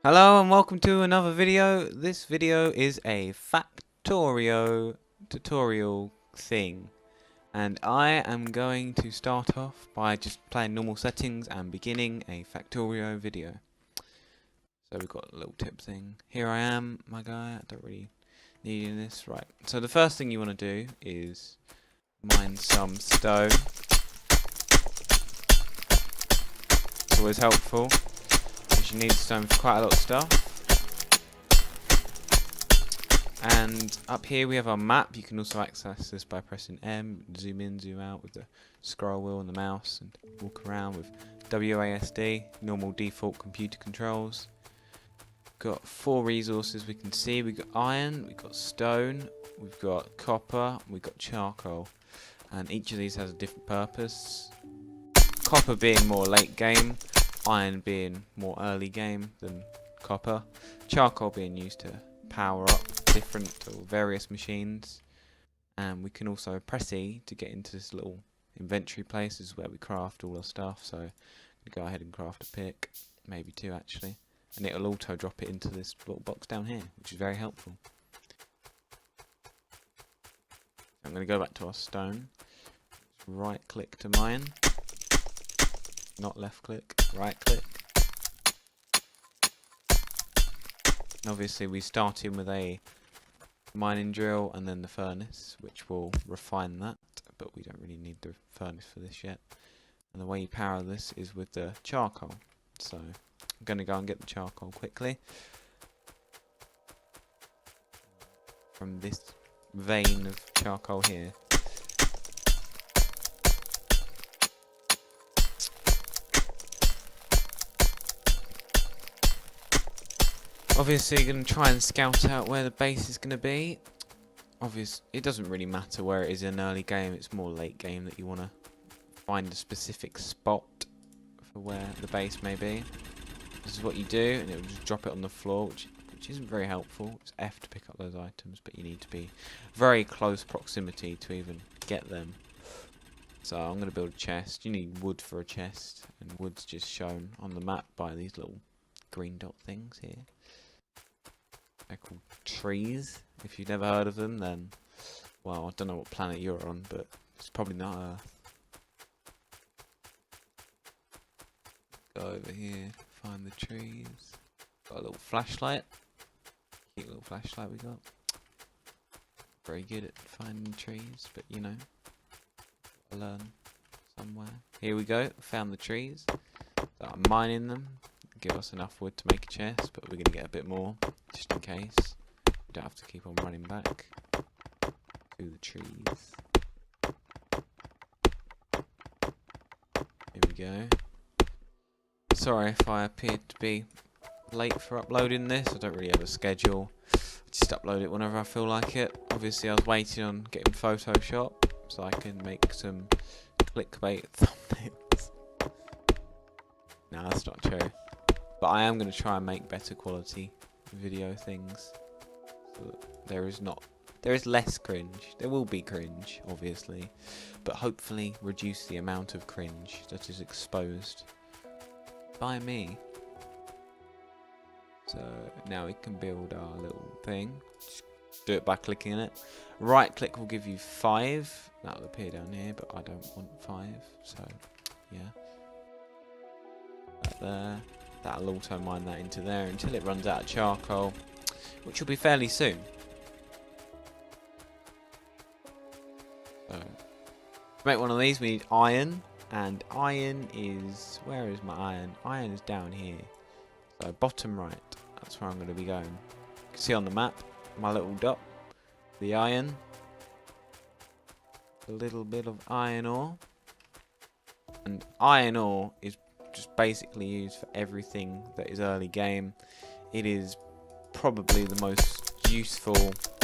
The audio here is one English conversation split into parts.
Hello and welcome to another video. This video is a Factorio tutorial thing, and I am going to start off by just playing normal settings and beginning a Factorio video. So we've got a little tip thing. Here I am, my guy. I don't really need this. Right. So the first thing you want to do is mine some stone. It's always helpful. You need stone for quite a lot of stuff. And up here we have our map. You can also access this by pressing M, zoom in, zoom out with the scroll wheel and the mouse, and walk around with WASD, normal default computer controls. Got 4 resources we can see. We've got iron, we've got stone, we've got copper, we've got charcoal. And each of these has a different purpose. Copper being more late game, iron being more early game than copper, charcoal being used to power up different or various machines, and we can also press E to get into this little inventory place. This is where we craft all our stuff, so I'm going to go ahead and craft a pick, maybe 2 actually, and it'll auto drop it into this little box down here, which is very helpful. I'm going to go back to our stone, right click to mine. Not left click, right click. And obviously we start in with a mining drill and then the furnace, which will refine that, but we don't really need the furnace for this yet. And the way you power this is with the charcoal. So I'm going to go and get the charcoal quickly from this vein of charcoal here. Obviously you're going to try and scout out where the base is going to be. It doesn't really matter where it is in an early game, it's more late game that you want to find a specific spot for where the base may be. This is what you do, and it will just drop it on the floor, which isn't very helpful. It's F to pick up those items, but you need to be very close proximity to even get them. So I'm going to build a chest. You need wood for a chest, and wood's just shown on the map by these little green dot things here. They're called trees. If you've never heard of them, then, well, I don't know what planet you're on, but it's probably not Earth. Go over here, find the trees. Got a little flashlight. Cute little flashlight we got. Very good at finding trees, but you know, gotta learn somewhere. Here we go, found the trees. So I'm mining them. Give us enough wood to make a chest, but we're going to get a bit more just in case. We don't have to keep on running back to the trees. Here we go. Sorry if I appeared to be late for uploading this. I don't really have a schedule. I just upload it whenever I feel like it. Obviously I was waiting on getting Photoshop so I can make some clickbait thumbnails. No, that's not true. But I am going to try and make better quality video things. So there is less cringe. There will be cringe, obviously, but hopefully reduce the amount of cringe that is exposed by me. So now we can build our little thing. Just do it by clicking on it. Right click will give you 5. That will appear down here, but I don't want 5. So yeah, that there. That'll auto mine that into there until it runs out of charcoal, which will be fairly soon. So, to make one of these we need iron, and iron is... where is my iron? Iron is down here. So bottom right, that's where I'm going to be going. You can see on the map, my little dot, the iron. A little bit of iron ore. And iron ore is just basically used for everything that is early game. It is probably the most useful.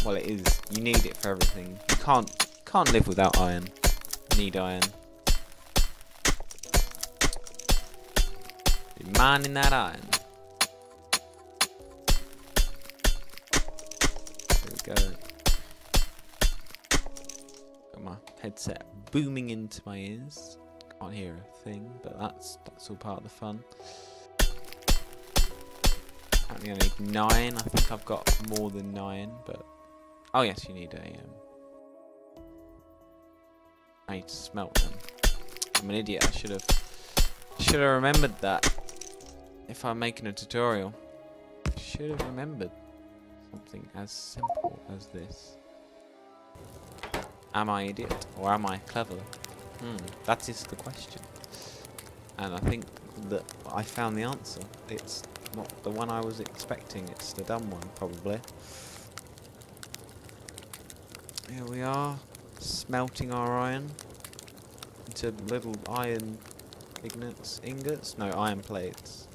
Well, it is. You need it for everything. You can't live without iron. You need iron. You're mining that iron. There we go. Got my headset booming into my ears. Can't hear a thing, but that's all part of the fun. Apparently I need 9. I think I've got more than 9, but... Oh yes, you need a... I need to smelt them. I'm an idiot, I should have remembered that. If I'm making a tutorial. I should have remembered something as simple as this. Am I idiot or am I clever? That is the question. And I think that I found the answer. It's not the one I was expecting, it's the dumb one, probably. Here we are, smelting our iron into little iron ingots? No, iron plates.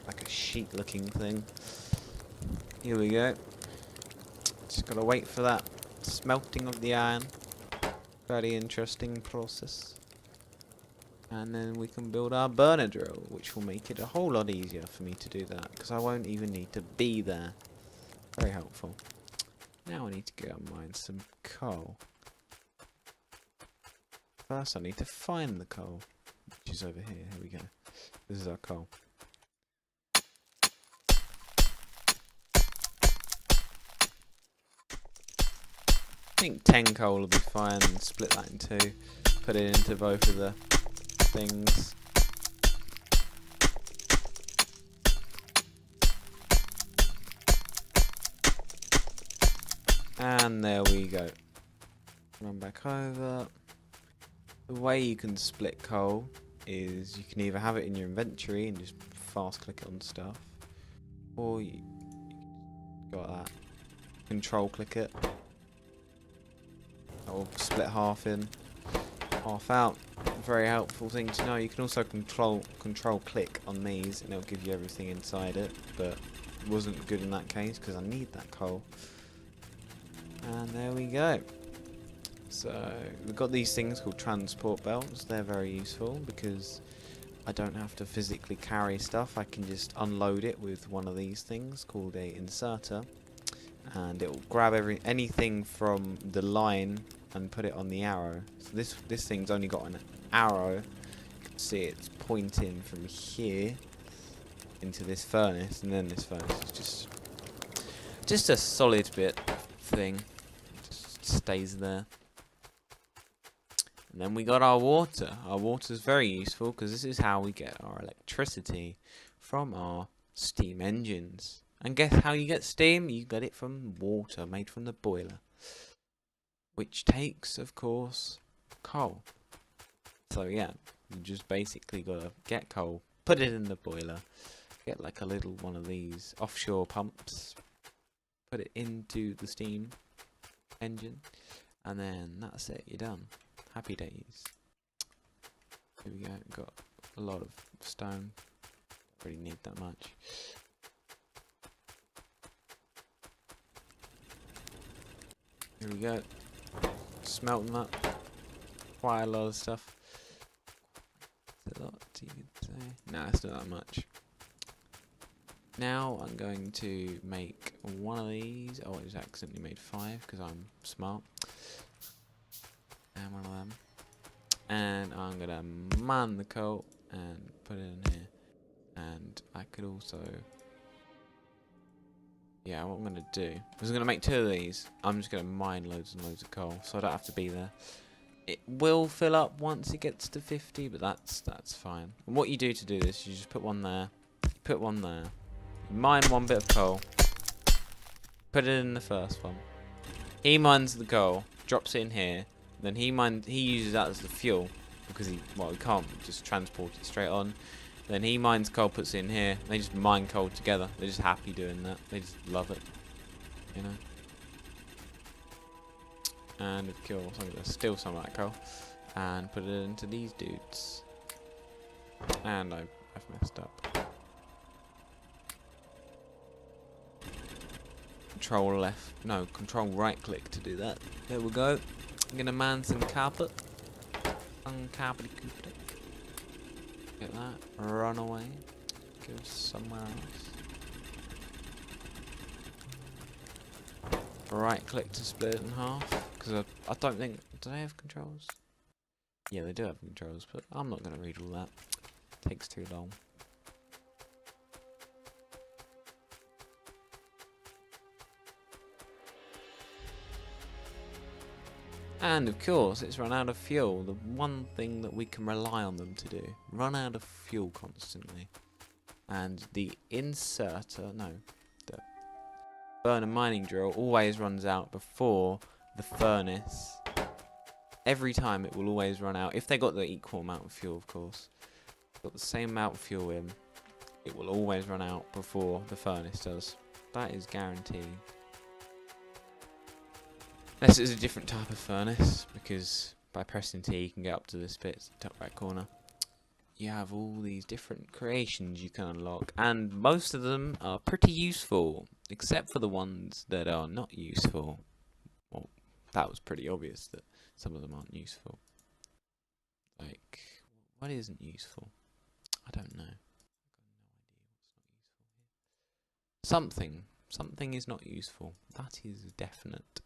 Like a sheet looking thing. Here we go. Just gotta wait for that smelting of the iron. Very interesting process. And then we can build our burner drill, which will make it a whole lot easier for me to do that, because I won't even need to be there. Very helpful. Now I need to go and mine some coal. First I need to find the coal, which is over here. Here we go. This is our coal. I think 10 coal will be fine, and split that in 2. Put it into both of the things. And there we go. Run back over. The way you can split coal is you can either have it in your inventory and just fast click it on stuff, or you go like that. Control click it. That will split half in, half out. Very helpful thing to know. You can also control click on these and it'll give you everything inside it, but it wasn't good in that case because I need that coal. And there we go. So we've got these things called transport belts. They're very useful because I don't have to physically carry stuff. I can just unload it with one of these things called a inserter, and it will grab anything from the line and put it on the arrow. So this thing's only got an arrow. You can see it's pointing from here into this furnace, and then this furnace is just a solid bit thing. Just stays there. And then we got our water. Our water is very useful because this is how we get our electricity from our steam engines. And guess how you get steam? You get it from water made from the boiler, which takes, of course, coal. So yeah, you just basically gotta get coal, put it in the boiler, get like a little one of these offshore pumps, put it into the steam engine, and then that's it, you're done. Happy days. Here we go, got a lot of stone, don't really need that much. Here we go, smelting up quite a lot of stuff. Is it a lot, you could say? Nah, it's not that much. Now I'm going to make one of these. Oh, I just accidentally made 5 because I'm smart. And one of them. And I'm going to mine the coal and put it in here. And I could also... Yeah, what I'm going to do is I'm going to make 2 of these. I'm just going to mine loads and loads of coal so I don't have to be there. It will fill up once it gets to 50, but that's fine. And what you do to do this, you just put one there, you put one there, you mine one bit of coal, put it in the first one. He mines the coal, drops it in here, then he uses that as the fuel because he can't just transport it straight on. Then he mines coal, puts it in here. They just mine coal together. They're just happy doing that. They just love it, you know. And of course, I'm going to steal some of that coal and put it into these dudes. And I've messed up. Control right click to do that. There we go. I'm going to mine some carpet. Carpet. Get that. Run away. Go somewhere else. Right click to split it in half. Because I don't think... Do they have controls? Yeah, they do have controls, but I'm not going to read all that. It takes too long. And of course, it's run out of fuel. The one thing that we can rely on them to do. Run out of fuel constantly. And the the burner mining drill always runs out before the furnace. Every time it will always run out. If they got the equal amount of fuel, of course. Got the same amount of fuel in. It will always run out before the furnace does. That is guaranteed. Unless it's a different type of furnace, because by pressing T you can get up to this bit, top right corner. You have all these different creations you can unlock, and most of them are pretty useful, except for the ones that are not useful. Well, that was pretty obvious that some of them aren't useful. Like, what isn't useful? I don't know. Something is not useful. That is definite.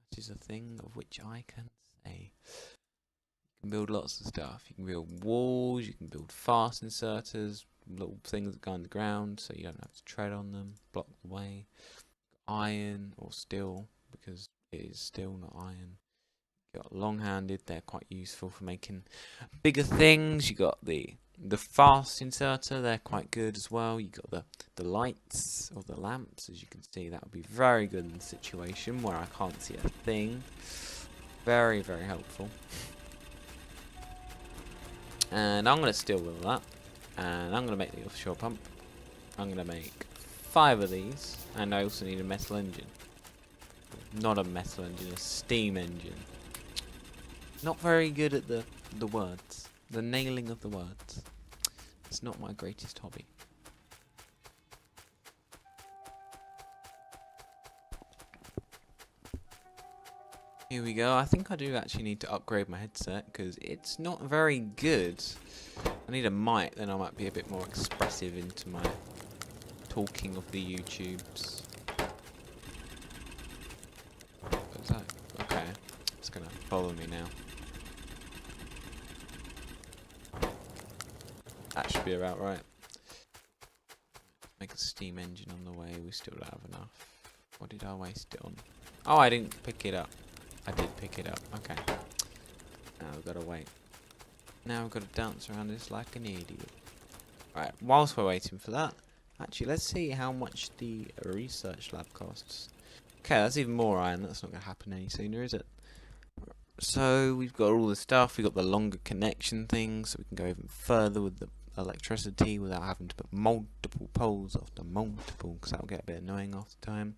That is a thing of which I can say. You can build lots of stuff. You can build walls, you can build fast inserters, little things that go on the ground so you don't have to tread on them, block the way. Iron or steel, because it is steel, not iron. You got long-handed, they're quite useful for making bigger things. You got the fast inserter, they're quite good as well. You got the lights or the lamps, as you can see, that would be very good in the situation where I can't see a thing. Very, very helpful. And I'm going to steal all that, and I'm going to make the offshore pump. I'm going to make 5 of these, and I also need a metal engine. Not a metal engine, a steam engine. Not very good at the words, the nailing of the words. It's not my greatest hobby. Here we go. I think I do actually need to upgrade my headset because it's not very good. I need a mic, then I might be a bit more expressive into my talking of the YouTubes. What's that? Okay, it's gonna follow me now. That should be about right. Make a steam engine on the way. We still don't have enough. What did I waste it on? Oh, I didn't pick it up. I did pick it up. Okay. Now we've got to wait. Now we've got to dance around this like an idiot. Right, whilst we're waiting for that, actually, let's see how much the research lab costs. Okay, that's even more iron. That's not going to happen any sooner, is it? So, we've got all the stuff. We've got the longer connection thing, so we can go even further with the electricity without having to put multiple poles after multiple, because that'll get a bit annoying after time.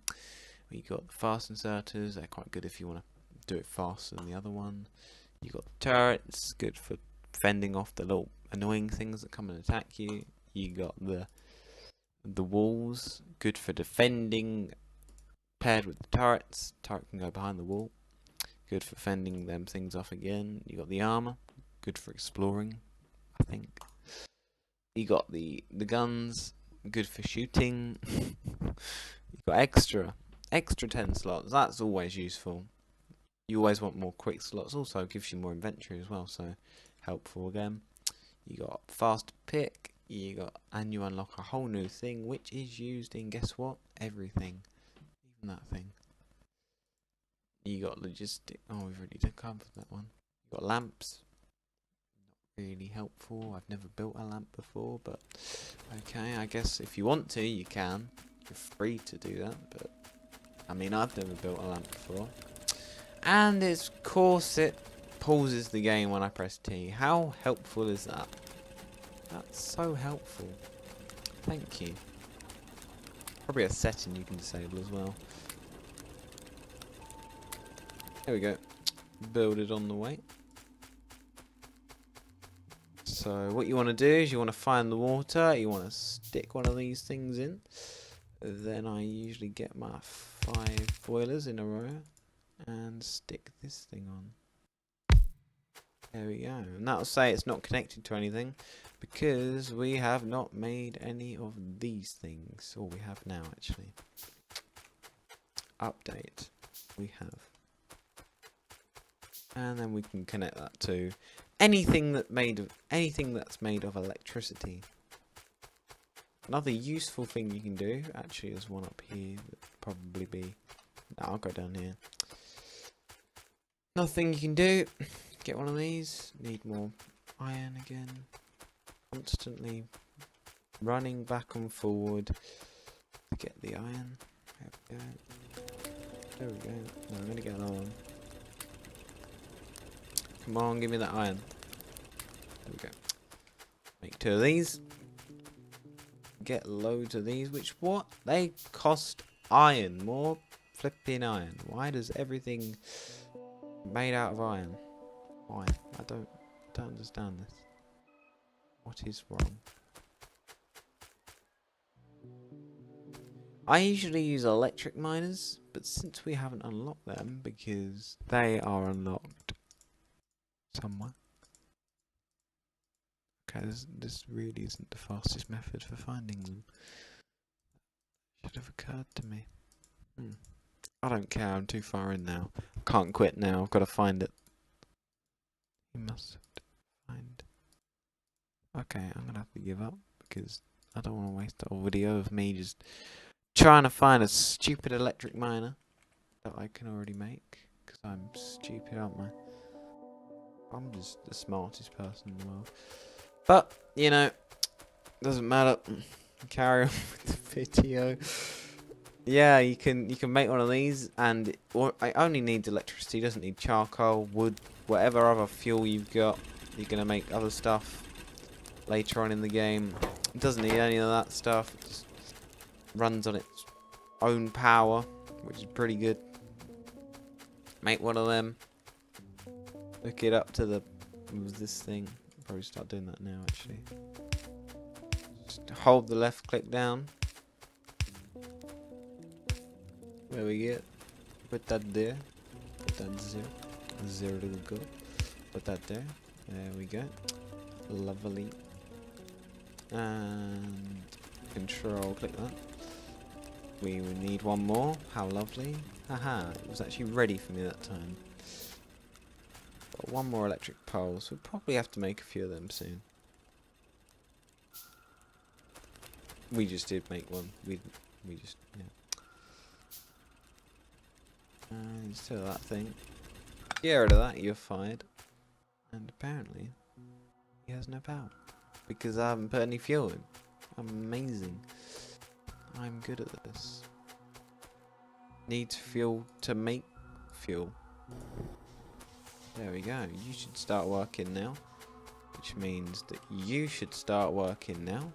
We've got the fast inserters. They're quite good if you want to do it faster than the other one. You got the turrets, good for fending off the little annoying things that come and attack you. You got the walls, good for defending, paired with the turrets. Turret can go behind the wall, good for fending them things off again. You got the armor, good for exploring, I think. You got the guns, good for shooting. You got extra 10 slots. That's always useful. You always want more quick slots. Also gives you more inventory as well, so helpful again. You got fast pick. And you unlock a whole new thing, which is used in, guess what? Everything, even that thing. You got logistic. Oh, we've already covered that one. You got lamps. Not really helpful. I've never built a lamp before, but okay. I guess if you want to, you can. You're free to do that, but I mean, I've never built a lamp before. And of course it pauses the game when I press T. How helpful is that? That's so helpful. Thank you. Probably a setting you can disable as well. There we go. Build it on the way. So what you want to do is you want to find the water. You want to stick one of these things in. Then I usually get my 5 boilers in a row and stick this thing on. There we go. And that'll say it's not connected to anything because we have not made any of these things. Or we have now, actually. Update. We have. And then we can connect that to anything that's made of electricity. Another useful thing you can do, actually, there's one up here that probably be. No, I'll go down here. Nothing you can do. Get one of these. Need more iron again. Constantly running back and forward to get the iron. There we go. There we go. No, I'm gonna get another one. Come on, give me that iron. There we go. Make 2 of these. Get loads of these. Which what? They cost iron. More flipping iron. Why does everything made out of iron? Why? I don't understand this. What is wrong? I usually use electric miners, but since we haven't unlocked them, because they are unlocked somewhere. Okay, this really isn't the fastest method for finding them. Should have occurred to me. I don't care, I'm too far in now. I can't quit now, I've got to find it. You must find. Okay, I'm gonna have to give up because I don't want to waste the whole video of me just trying to find a stupid electric miner that I can already make. Because I'm stupid, aren't I? I'm just the smartest person in the world. But, you know, doesn't matter. Carry on with the video. Yeah, you can make one of these, and it only needs electricity. Doesn't need charcoal, wood, whatever other fuel you've got. You're gonna make other stuff later on in the game. It doesn't need any of that stuff. It just runs on its own power, which is pretty good. Make one of them. Hook it up to this thing. I'll probably start doing that now, actually. Just hold the left click down. There we go. Put that there. Put that there. There we go. Put that there. There we go. Lovely. And control click that. We will need one more. How lovely. Haha, it was actually ready for me that time. Got one more electric pole, so we'll probably have to make a few of them soon. We just did make one. We just, yeah. Instead of that thing. Get rid of that, you're fired. And apparently, he has no power. Because I haven't put any fuel in. Amazing. I'm good at this. Needs fuel to make fuel. There we go. You should start working now. Which means that you should start working now.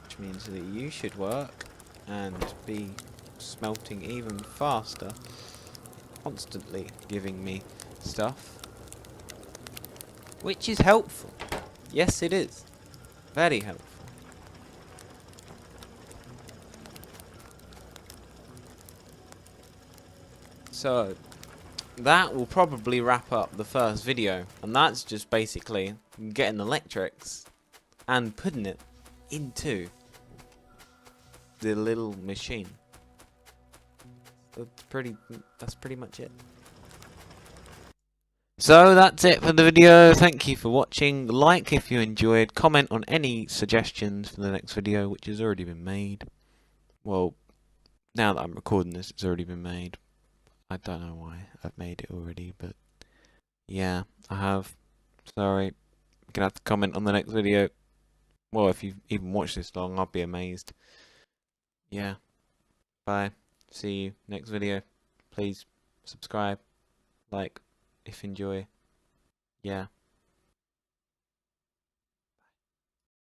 Which means that you should work and be smelting even faster. Constantly giving me stuff. Which is helpful. Yes, it is. Very helpful. So, that will probably wrap up the first video. And that's just basically getting electrics and putting it into the little machine. That's pretty much it. So that's it for the video. Thank you for watching. Like if you enjoyed. Comment on any suggestions for the next video, which has already been made. Well, now that I'm recording this, it's already been made. I don't know why I've made it already, but yeah, I have. Sorry. You're gonna have to comment on the next video. Well, if you've even watched this long, I'll be amazed. Yeah. Bye. See you next video. Please subscribe, like, if you enjoy. Yeah.